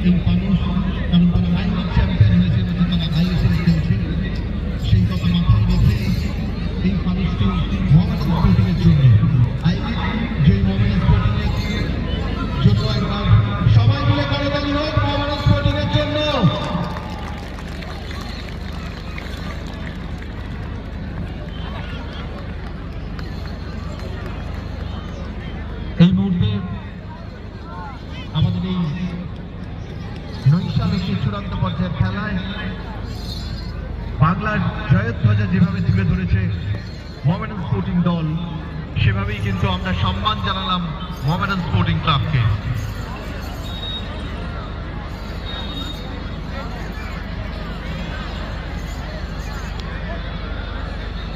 এই মানুষ, কারণ তারা আইএসএল চ্যাম্পিয়ন হয়েছে, তারা আইএসএল খেলছে, সেই কথা মাথায় রেখে এই মানুষটি মোহামেডান স্পোর্টিংয়ের জন্য যে মোহামেডান স্পোর্টিংয়ের জন্য একবার সবাই মিলে করতালি হোক মোহামেডান স্পোর্টিংয়ের জন্য। এই মুহূর্তে আমাদের এই নৈশালের চূড়ান্ত পর্যায়ের খেলায় বাংলার জয়ধ্বজা যেভাবে তুলে ধরেছে মোহামেডান স্পোর্টিং দল, সেভাবেই কিন্তু আমরা সম্মান জানালাম মোহামেডান স্পোর্টিং ক্লাবকে।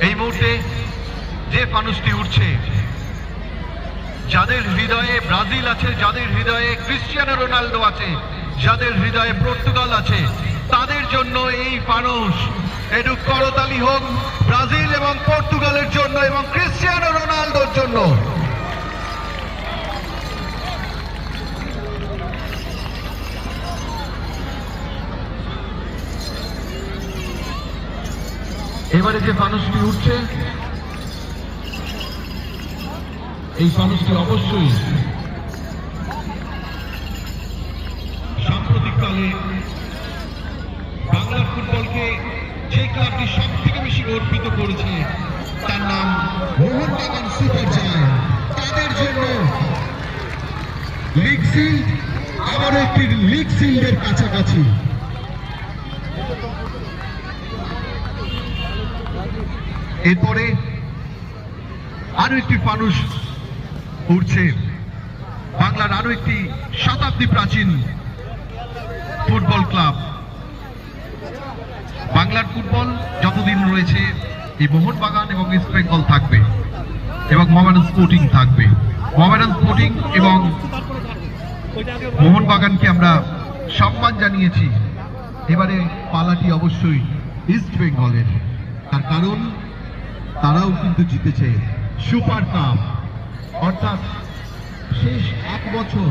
এই মুহূর্তে যে ফানুসটি উঠছে, যাদের হৃদয়ে ব্রাজিল আছে, যাদের হৃদয়ে ক্রিশ্চিয়ানো রোনাল্ডো আছে, যাদের হৃদয়ে পর্তুগাল আছে, তাদের জন্য এই ফানুস। একটু করতালি হোক ব্রাজিল এবং পর্তুগালের জন্য এবং ক্রিশ্চিয়ানো রোনাল্ডোর জন্য। এবারে যে ফানুসটি উঠছে, এই ফানুসটি অবশ্যই সাম্প্রতিককালে বাংলার ফুটবলকে যে ক্লাবটি সব থেকে বেশি অর্পিত করেছে তার নাম মোহনবাগান সুপার জায়ান্ট। তাদের জন্য লিগ শিল্ড, আবারও একটি লিগ শিল্ডের কাছাকাছি। এরপরে আরো একটি ফানুস উঠছে, বাংলার আরো একটি শতাব্দী প্রাচীন ফুটবল ক্লাব। বাংলার ফুটবল যতদিন রয়েছে এই মোহনবাগান এবং ইস্ট বেঙ্গল থাকবে এবং মোহামেডান স্পোর্টিং থাকবে। মোহামেডান স্পোর্টিং এবং মোহনবাগানকে আমরা সম্মান জানিয়েছি, এবারে পালাটি অবশ্যই ইস্ট বেঙ্গলের। তার কারণ তারাও কিন্তু জিতেছে সুপার কাপ, অর্থাৎ শেষ এক বছর